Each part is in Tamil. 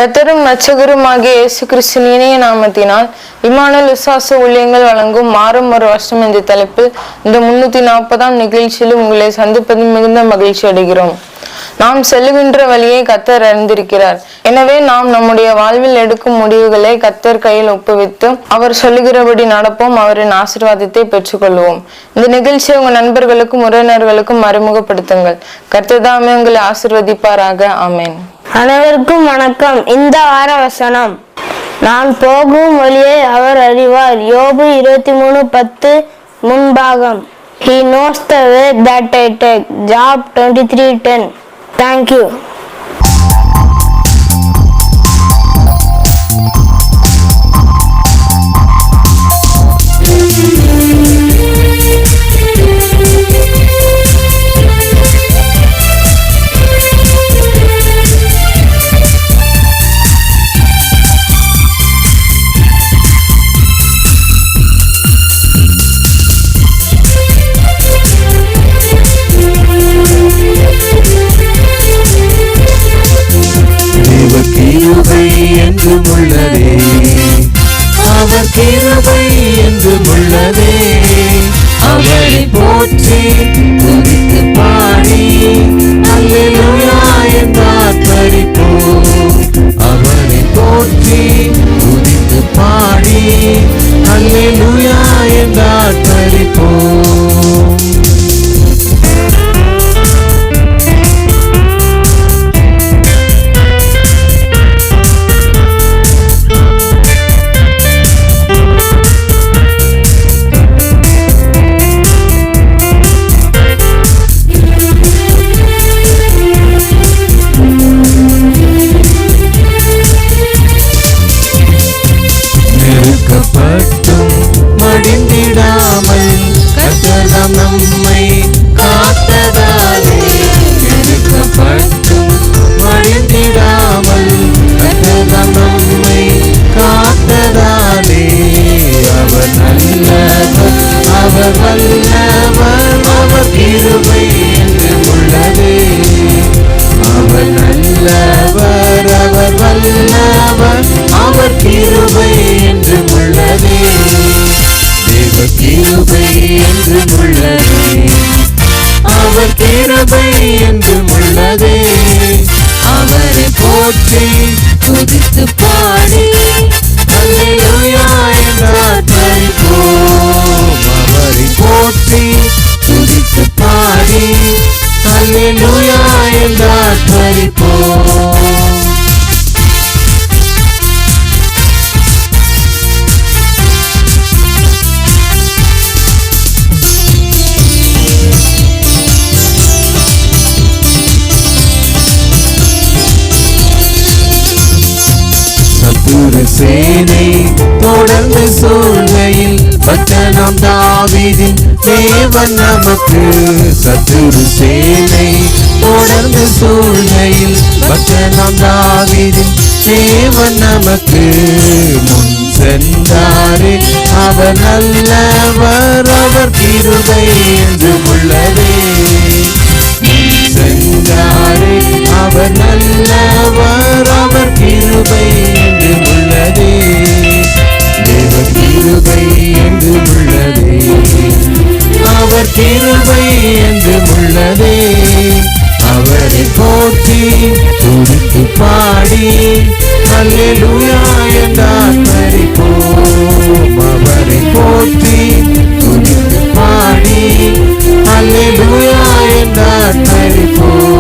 கர்த்தரும் இரட்சகருமாகிய இயேசு கிறிஸ்துவின் இனிய நாமத்தினால் இம்மானுவேல் விசுவாச ஊழியங்கள் வழங்கும் மாறும் ஒரு வருஷம் என்ற தலைப்பில் இந்த 340ஆம் நிகழ்ச்சியில் உங்களை சந்திப்பதில் மிகுந்த மகிழ்ச்சி அடைகிறோம். நாம் செல்லுகின்ற வழியை கர்த்தர் அறிந்திருக்கிறார். எனவே நாம் நம்முடைய வாழ்வில் எடுக்கும் முடிவுகளை கர்த்தர் கையில் ஒப்புவித்து அவர் சொல்லுகிறபடி நடப்போம். அவரின் ஆசீர்வாதத்தை பெற்றுக்கொள்வோம். இந்த நிகழ்ச்சியை உங்கள் நண்பர்களுக்கும் உறவினர்களுக்கும் அறிமுகப்படுத்துங்கள். கர்த்தர் தாமே உங்களை ஆசீர்வதிப்பாராக. ஆமேன். அனைவருக்கும் வணக்கம். இந்த வார வசனம், நான் போகும் வழியை அவர் அறிவார். யோபு 23:10 முன்பாகம். He knows the way that I take. Job 23:10. Thank you. என்றும் உள்ளதே, அவர் கிருபை என்றும் உள்ளதே. அவரை போற்றி துதித்து பாடி அல்லேலூயா என்று ஆர்ப்பரிப்போம். அவரை போற்றி துதித்து பாடி அல்லேலூயா என்று ஆர்ப்பரிப்போம். மடிந்திடாமல் கர்த்தர் நம்மை காத்ததாலே, நெருக்கப்பட்டும் மடிந்திடாமல் கர்த்தர் நம்மை காத்ததாலே. அவர் நல்லவர், அவர் வல்லவர், அவர் கிருபை என்று உள்ளதே. அவர் நல்லவர், அவர் வல்லவர், அவர் கிருபை என்று உள்ளதே. கிருபை என்று உள்ளதே, அவர் கிருபை என்று உள்ளதே. அவரை போற்றி துதித்து பாடி அல்லேலூயா என்று ஆர்ப்பரிப்போம். அவரை போற்றி துதித்து பாடி அல்லேலூயா என்று ஆர்ப்பரிப்போம். சேனை தொடர்ந்து சூழ்கையில் பட்டணம் தாவீதின் தேவன் நமக்கு. சத்துரு சேனை தொடர்ந்து சூழ்கையில் பட்டணம் தாவீதின் தேவன் நமக்கு. முன் சென்றாரே அவர் நல்லவர், அவர் கிருபை என்று உள்ளதே. சென்றாரே அவர் நல்லவர், அவர் கிருபை என்று உள்ளதே. தேவ கிருபை என்று உள்ளதே, அவர் கிருபை என்று உள்ளதே. அவரை போற்றி துதித்து பாடி அல்லேலூயா என்று ஆர்ப்பரிப்போம். அவரை போற்றி துதித்து பாடி அல்லேலூயா என்று ஆர்ப்பரிப்போம்.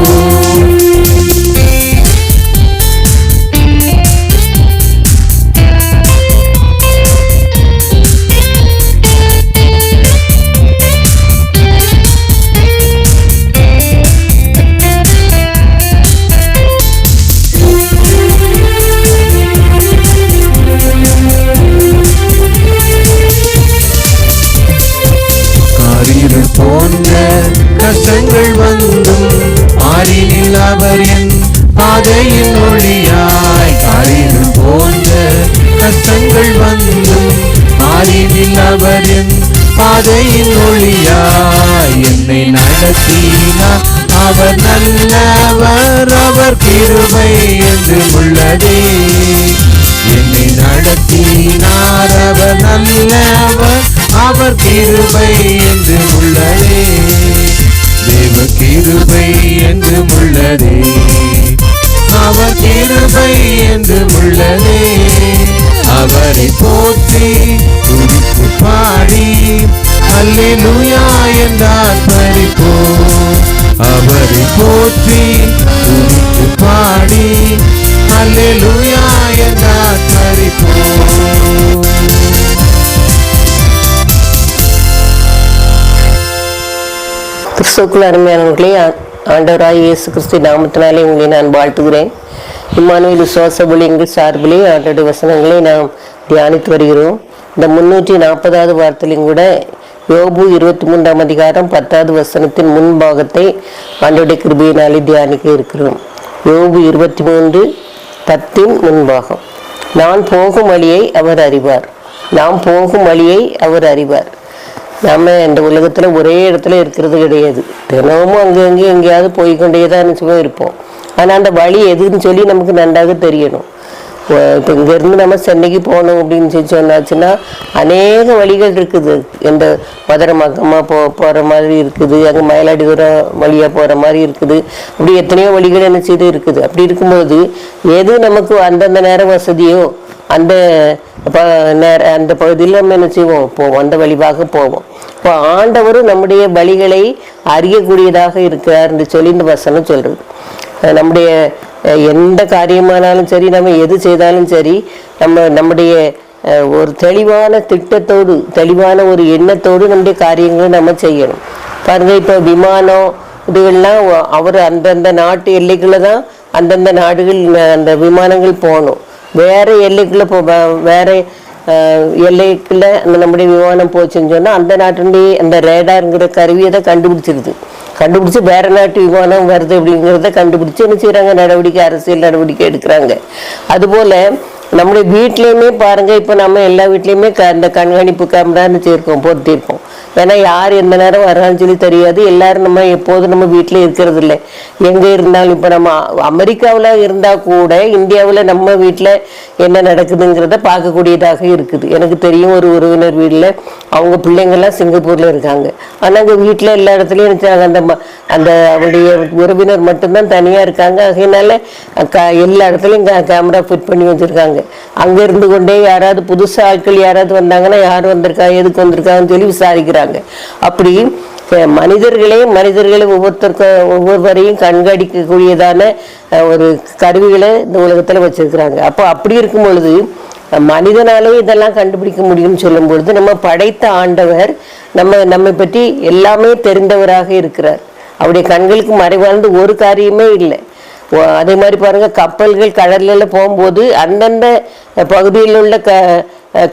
போன்ற கஷ்டங்கள் வந்தும் ஆறினில் அவர் என் பாதையின் ஒளியாய். காரிருள் போன்ற கஷ்டங்கள் வந்தும் ஆறினில் அவர் என் பாதையின் ஒளியாய். என்னை நடத்தினார் அவர் நல்லவர், அவர் கிருபை என்று உள்ளதே. உள்ளதே. என்னை நடத்தினார் அவர் நல்லவர், அவர் கிருபை என்று உள்ளதே. தேவ கிருபை என்று உள்ளதே, அவர் கிருபை என்று உள்ளதே. அவரை போற்றி துதித்து பாடி அல்லேலூயா என்றார் பரிப்போம். அவரை போற்றி துதித்து பாடி அல்லேலூயா என்றார் பரிப்போம். கிறிஸ்துவுக்குள் அருமையானவர்களே, ஆண்டவராய் இயேசு கிறிஸ்து நாமத்தினாலே உங்களை நான் வாழ்த்துகிறேன். இம்மானுவேல் விசுவாச ஊழியங்கள் சார்பிலே ஆண்டோடைய வசனங்களை நாம் தியானித்து வருகிறோம். இந்த 340வது வாரத்திலும் கூட யோபு 23ஆம் அதிகாரம் 10வது வசனத்தின் முன்பாகத்தை ஆண்டோடைய கிருபையினாலே தியானிக்க இருக்கிறோம். யோபு 23:10 முன்பாகம். நான் போகும் வழியை அவர் அறிவார், நாம் போகும் வழியை அவர் அறிவார். நம்ம இந்த உலகத்துல ஒரே இடத்துல இருக்கிறது கிடையாது. தினமும் அங்கங்கே எங்கேயாவது போய்கொண்டே தான் இருப்போம். ஆனா அந்த வழி எதுன்னு சொல்லி நமக்கு நன்றாக தெரியணும். இப்போ இங்கேருந்து நம்ம சென்னைக்கு போகணும் அப்படின்னு சொல்லி சொன்னாச்சுன்னா அநேக வழிகள் இருக்குது. இந்த மதுரமக்கமாக போகிற மாதிரி இருக்குது, அங்கே மயிலாடுதுறை வழியாக போகிற மாதிரி இருக்குது. அப்படி எத்தனையோ வழிகள் என்ன செய்து இருக்குது. அப்படி இருக்கும்போது எது நமக்கு அந்தந்த நேரம் வசதியோ அந்த அந்த பகுதியில் நம்ம என்ன செய்வோம், போவோம், அந்த வழிவாக போவோம். இப்போ ஆண்டவரும் நம்முடைய வழிகளை அறியக்கூடியதாக இருக்கிறார் என்று சொல்லி இந்த வசனம் சொல்றது. நம்முடைய எந்த காரியமானாலும் சரி, நம்ம எது செய்தாலும் சரி, நம்முடைய ஒரு தெளிவான திட்டத்தோடு, தெளிவான ஒரு எண்ணத்தோடு நம்முடைய காரியங்களை நம்ம செய்யணும். பாருங்க, இப்போ விமானம் இதுகள்லாம் அவர் அந்தந்த நாட்டு எல்லைக்குள்ள தான் அந்தந்த நாடுகள் அந்த விமானங்கள் போகணும். வேற எல்லைக்குள்ள வேற எல்லைக்குள்ள நம்முடைய விமானம் போச்சுன்னு சொன்னா அந்த நாட்டுடைய அந்த ரேடாருங்கிற கருவியை தான் கண்டுபிடிச்சு வேற நாட்டு விமானம் வருது அப்படிங்கிறத கண்டுபிடிச்சு என்ன செய்யறாங்க, நடவடிக்கை, அரசியல் நடவடிக்கை எடுக்கிறாங்க. அதுபோல நம்முடைய வீட்லயுமே பாருங்க, இப்ப நம்ம எல்லா வீட்லயுமே அந்த கண்காணிப்பு கேமரான்னு பொருத்திருக்கோம். ஏன்னா யார் எந்த நேரம் வர்றான்னு சொல்லி தெரியாது. எல்லாரும் நம்ம எப்போதும் நம்ம வீட்டில் இருக்கிறது இல்லை. எங்கே இருந்தாலும் இப்போ நம்ம அமெரிக்காவில் இருந்தால் கூட இந்தியாவில் நம்ம வீட்டில் என்ன நடக்குதுங்கிறத பார்க்கக்கூடியதாக இருக்குது. எனக்கு தெரியும், ஒரு உறவினர் வீட்டில் அவங்க பிள்ளைங்கள்லாம் சிங்கப்பூரில் இருக்காங்க. ஆனால் அங்கே வீட்டில் எல்லா இடத்துலையும் நினச்சாங்க அந்த அவருடைய உறவினர் மட்டும்தான் தனியாக இருக்காங்க. அதனால எல்லா இடத்துலையும் கேமரா ஃபிட் பண்ணி வச்சுருக்காங்க. அங்கே இருந்து கொண்டே யாராவது புதுசாக ஆட்கள் யாராவது வந்தாங்கன்னா யார் வந்திருக்கா, எதுக்கு வந்திருக்காங்கன்னு சொல்லி விசாரிக்கிறாங்க. அப்படி மனிதர்களை ஒவ்வொருவரையும் கண்காணிக்கக்கூடியதான ஒரு கருவிகளை இந்த உலகத்துல வச்சிருக்கிறாங்க. அப்போ அப்படி இருக்கும் பொழுது மனிதனாலே இதெல்லாம் கண்டுபிடிக்க முடியும்னு சொல்லும் பொழுது நம்ம படைத்த ஆண்டவர் நம்மை பற்றி எல்லாமே தெரிந்தவராக இருக்கிறார். அவருடைய கண்களுக்கு மறைவாழ்ந்து ஒரு காரியமே இல்லை. அதே மாதிரி பாருங்க, கப்பல்கள் கடல்ல போகும்போது அந்தந்த பகுதியில் உள்ள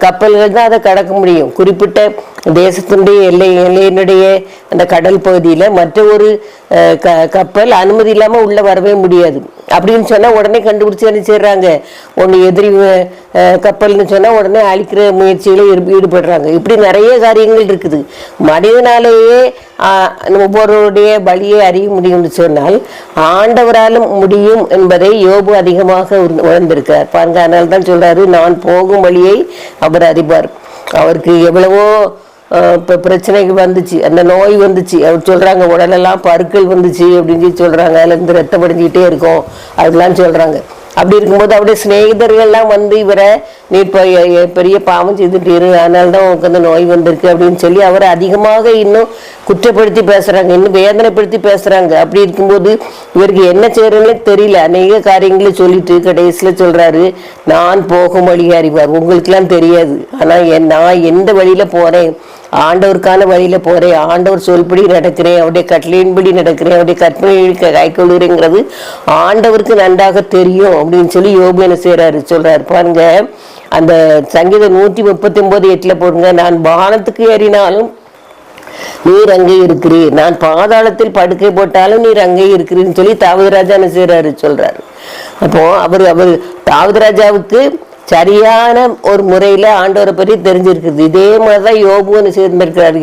கப்பல்கள் தான் அதை கடக்க முடியும். குறிப்பிட்ட தேசத்தினுடைய எல்லையினுடைய அந்த கடல் பகுதியில் மற்ற ஒரு கப்பல் அனுமதி இல்லாமல் உள்ள வரவே முடியாது. அப்படின்னு சொன்னால் உடனே கண்டுபிடிச்சி என்ன செய்யறாங்க, ஒன்று எதிரி கப்பல்னு சொன்னால் உடனே அழிக்கிற முயற்சிகளை ஈடுபடுறாங்க. இப்படி நிறைய காரியங்கள் இருக்குது. மனிதனாலேயே ஒவ்வொருடைய வழியை அறிய முடியும்னு சொன்னால் ஆண்டவராலும் முடியும் என்பதை யோபு அதிகமாக உணர்ந்திருக்கார் பாருங்க. அதனால தான் சொல்றாரு, நான் போகும் வழியை அவர் அறிவார். அவருக்கு எவ்வளவோ இப்போ பிரச்சனைகள் வந்துச்சு, அந்த நோய் வந்துச்சு. அவர் சொல்றாங்க, உடலெல்லாம் பருக்கள் வந்துச்சு அப்படின்னு சொல்லி சொல்றாங்க. அதுல இருந்து ரத்தம் படிஞ்சுக்கிட்டே இருக்கும் அதெல்லாம் சொல்றாங்க. அப்படி இருக்கும்போது அவருடைய சிநேகிதர்கள்லாம் வந்து இவரை நீ பெரிய பாவம் செய்துட்டீரு, அதனால்தான் உனக்கு அந்த நோய் வந்திருக்கு அப்படின்னு சொல்லி அவரை அதிகமாக இன்னும் குற்றப்படுத்தி பேசுறாங்க, இன்னும் வேதனைப்படுத்தி பேசுறாங்க. அப்படி இருக்கும்போது இவருக்கு என்ன செய்யறதுன்னே தெரியல. அநேக காரியங்களை சொல்லிட்டு கடைசியில சொல்றாரு, நான் போகும் வழி அறிவார். உங்களுக்கெல்லாம் தெரியாது, ஆனா நான் எந்த வழியில போறேன், ஆண்டவருக்கான வழியில போறேன், ஆண்டவர் சொல்படி நடக்கிறேன், அவருடைய கட்டளையின்படி நடக்கிறேன், அவருடைய கற்பனையை கைக்கொள்ளுறேங்கிறது ஆண்டவருக்கு நன்றாக தெரியும் அப்படின்னு சொல்லி யோபு என்ன செய்யறாரு சொல்றாரு பாருங்க. அந்த சங்கீதம் 139:8 போடுங்க, நான் வானத்துக்கு ஏறினாலும் நீர் அங்கே இருக்கிறீர், நான் பாதாளத்தில் படுக்கை போட்டாலும் நீர் அங்கே இருக்கிறீன்னு சொல்லி தாவீது ராஜா என்ன செய்யறாரு சொல்றாரு. அப்போ அவர் தாவீது ராஜாவுக்கு சரியான ஒரு முறையில ஆண்டவரை பற்றி தெரிஞ்சிருக்குது. இதே மாதிரிதான் யோபுன்னு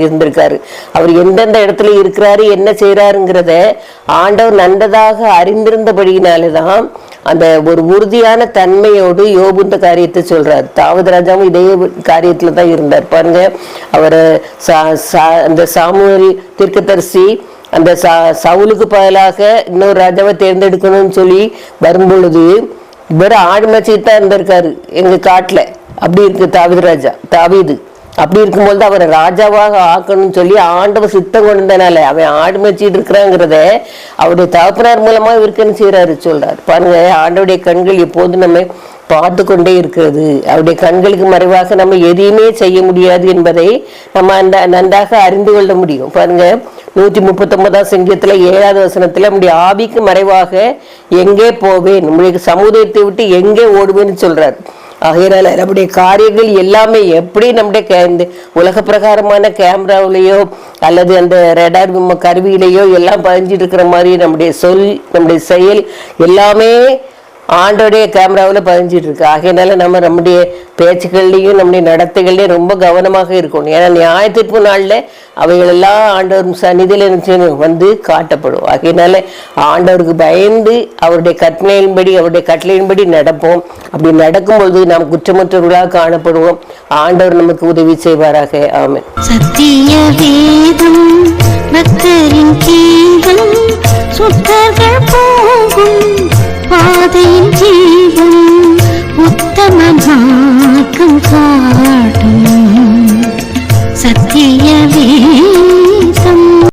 இருந்திருக்காரு. அவர் எந்தெந்த இடத்துல இருக்கிறாரு, என்ன செய்யறாருங்கிறத ஆண்டவர் நன்றதாக அறிந்திருந்தபடியினாலதான் அந்த ஒரு உறுதியான தன்மையோடு யோபு இந்த காரியத்தை சொல்றாரு. தாவீது ராஜாவும் இதே காரியத்துல தான் இருந்தார். பாருங்க, அவர் அந்த சாமுவேல் தீர்க்கதரிசி அந்த சவுலுக்கு பதிலாக இன்னொரு ராஜாவை தேர்ந்தெடுக்கணும்னு சொல்லி வரும்பொழுது இவர் ஆடு மேய்ச்சிட்டு தான் இருந்திருக்காரு எங்க காட்டுல. அப்படி இருக்கு தாவீது. அப்படி இருக்கும்போது அவரை ராஜாவாக ஆக்கணும்னு சொல்லி ஆண்டவர் சித்தம் கொண்டதுனால அவன் ஆடு மேய்ச்சிட்டு இருக்கிறாங்கிறத அவருடைய தகப்பனார் மூலமா இவருக்கு என்ன செய்யறாரு சொல்றாரு. பாருங்க, ஆண்டவருடைய கண்கள் எப்போதும் நம்ம பார்த்து கொண்டே இருக்கிறது. அவருடைய கண்களுக்கு மறைவாக நம்ம எதையுமே செய்ய முடியாது என்பதை நம்ம நன்றாக அறிந்து கொள்ள முடியும். பாருங்க, 139ஆம் சங்கீதத்துல 7வது வசனத்துல நம்முடைய ஆவிக்கு மறைவாக எங்கே போவேன், நம்முடைய சமுதாயத்தை விட்டு எங்கே ஓடுவேன்னு சொல்றாரு. ஆகையினால நம்முடைய காரியங்கள் எல்லாமே எப்படி நம்முடைய இந்த உலக பிரகாரமான கேமராவிலேயோ அல்லது அந்த ரெடார் கருவியிலேயோ எல்லாம் பதிஞ்சிட்டு இருக்கிற மாதிரி நம்முடைய சொல், நம்முடைய செயல் எல்லாமே ஆண்டோடைய கேமராவில் பதிஞ்சிட்டு இருக்கு. ஆகையினால நம்முடைய பேச்சுக்கள்லையும் நம்முடைய நடத்தைகள்லையும் ரொம்ப கவனமாக இருக்கணும். ஏன்னா நியாயத்தீர்ப்பு நாளில் அவைகளெல்லாம் ஆண்டவர் சந்நிதியில் வந்து காட்டப்படும். ஆகையினால ஆண்டவருக்கு பயந்து அவருடைய அவருடைய கட்டளையின்படி நடப்போம். அப்படி நடக்கும்பொழுது நாம் குற்றமற்றவர்களாக காணப்படுவோம். ஆண்டவர் நமக்கு உதவி செய்வாராக. ஆமென். சத்திய வேதம் பக்தரின் கீதம் சுத்த